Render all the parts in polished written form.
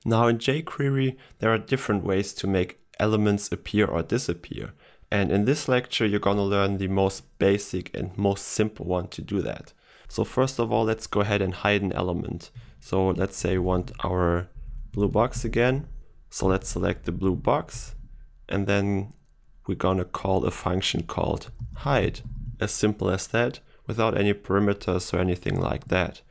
Now in jQuery, there are different ways to make elements appear or disappear. And in this lecture, you're going to learn the most basic and most simple one to do that. So first of all, let's go ahead and hide an element. So let's say we want our blue box again. So let's select the blue box, and then we're going to call a function called hide. As simple as that, without any parameters or anything like that.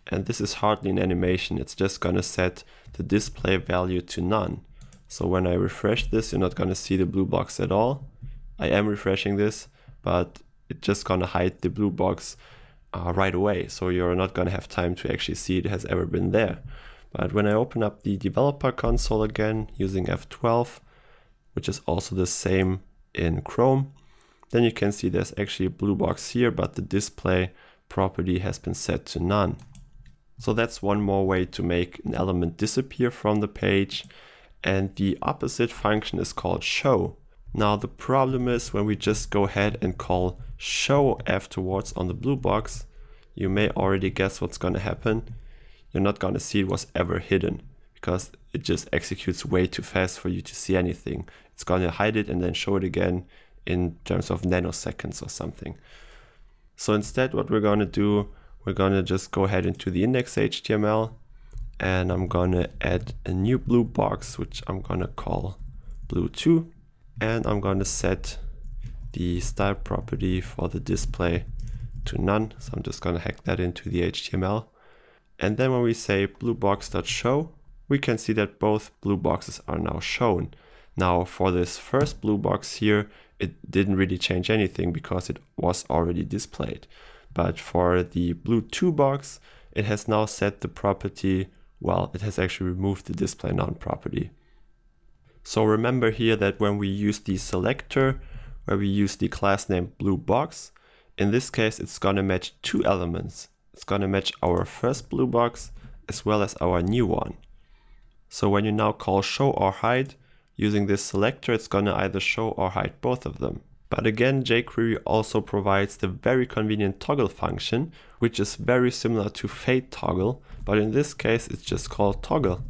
And this is hardly an animation, it's just going to set the display value to none. So when I refresh this, you're not going to see the blue box at all. I am refreshing this, but it's just going to hide the blue box right away. So you're not going to have time to actually see it has ever been there. But when I open up the developer console again using F12, which is also the same in Chrome, then you can see there's actually a blue box here, but the display property has been set to none. So that's one more way to make an element disappear from the page. And the opposite function is called show. Now the problem is when we just go ahead and call show afterwards on the blue box, you may already guess what's going to happen. You're not going to see it was ever hidden because it just executes way too fast for you to see anything. It's going to hide it and then show it again in terms of nanoseconds or something. So instead what we're going to do, we're going to just go ahead into the index.html, and I'm going to add a new blue box, which I'm going to call blue2, and I'm going to set the style property for the display to none. So I'm just going to hack that into the HTML. And then when we say bluebox.show, we can see that both blue boxes are now shown. Now for this first blue box here, it didn't really change anything because it was already displayed. But for the blue2 box, it has now set the property, well, it has actually removed the display none property. So remember here that when we use the selector, where we use the class name bluebox, in this case, it's going to match two elements. It's going to match our first blue box as well as our new one. So when you now call show or hide, using this selector, it's going to either show or hide both of them. But again, jQuery also provides the very convenient toggle function, which is very similar to fade toggle, but in this case, it's just called toggle.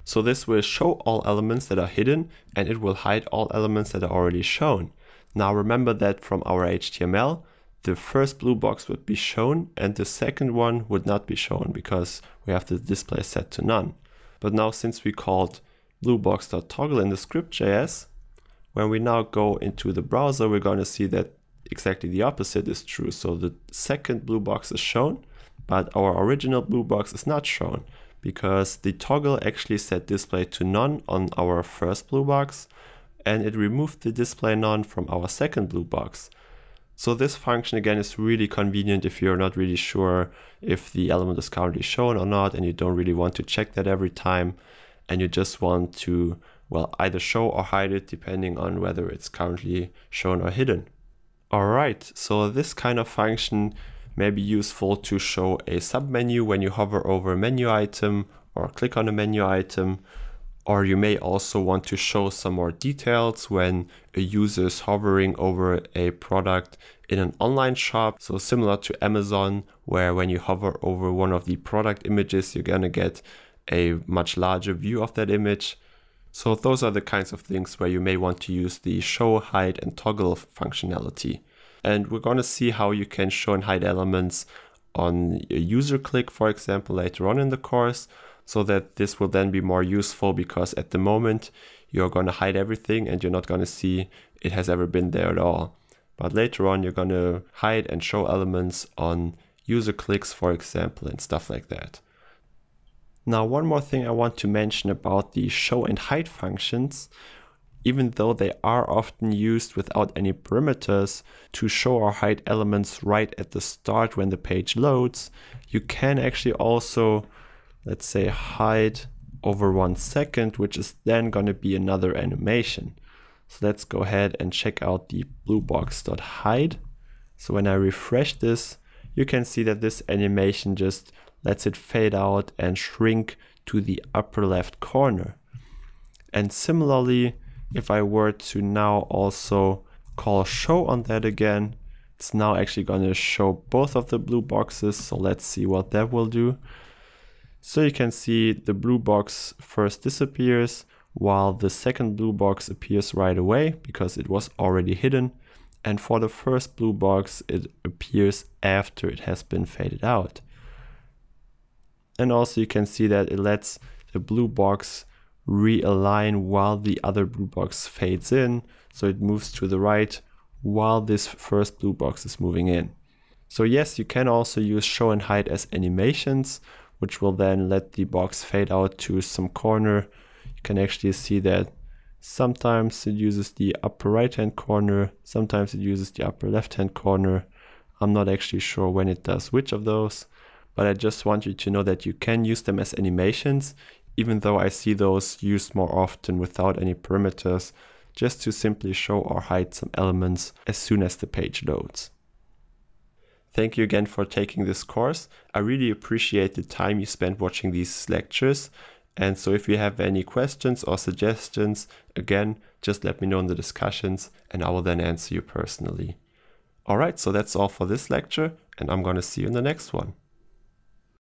So this will show all elements that are hidden, and it will hide all elements that are already shown. Now remember that from our HTML, the first blue box would be shown, and the second one would not be shown because we have the display set to none. But now since we called bluebox.toggle in the script.js, when we now go into the browser, we're going to see that exactly the opposite is true. So the second blue box is shown, but our original blue box is not shown because the toggle actually set display to none on our first blue box, and it removed the display none from our second blue box. So this function again is really convenient if you're not really sure if the element is currently shown or not, and you don't really want to check that every time, and you just want to, well, either show or hide it depending on whether it's currently shown or hidden. Alright, so this kind of function may be useful to show a submenu when you hover over a menu item or click on a menu item, or you may also want to show some more details when a user is hovering over a product in an online shop. So similar to Amazon, where when you hover over one of the product images, you're gonna get a much larger view of that image. So those are the kinds of things where you may want to use the show, hide, and toggle functionality. And we're going to see how you can show and hide elements on a user click, for example, later on in the course, so that this will then be more useful because at the moment you're going to hide everything and you're not going to see it has ever been there at all. But later on you're going to hide and show elements on user clicks, for example, and stuff like that. Now, one more thing I want to mention about the show and hide functions. Even though they are often used without any parameters to show or hide elements right at the start when the page loads, you can actually also, let's say, hide over 1 second, which is then going to be another animation. So let's go ahead and check out the bluebox.hide. So when I refresh this, you can see that this animation just lets it fade out and shrink to the upper left corner. And similarly, if I were to now also call show on that again, it's now actually going to show both of the blue boxes. So let's see what that will do. So you can see the blue box first disappears, while the second blue box appears right away because it was already hidden. And for the first blue box, it appears after it has been faded out. And also you can see that it lets the blue box realign while the other blue box fades in. So it moves to the right while this first blue box is moving in. So yes, you can also use show and hide as animations, which will then let the box fade out to some corner. You can actually see that sometimes it uses the upper right hand corner, sometimes it uses the upper left hand corner. I'm not actually sure when it does which of those, but I just want you to know that you can use them as animations, even though I see those used more often without any parameters, just to simply show or hide some elements as soon as the page loads. Thank you again for taking this course. I really appreciate the time you spent watching these lectures. And so if you have any questions or suggestions, again, just let me know in the discussions and I will then answer you personally. Alright, so that's all for this lecture and I'm going to see you in the next one.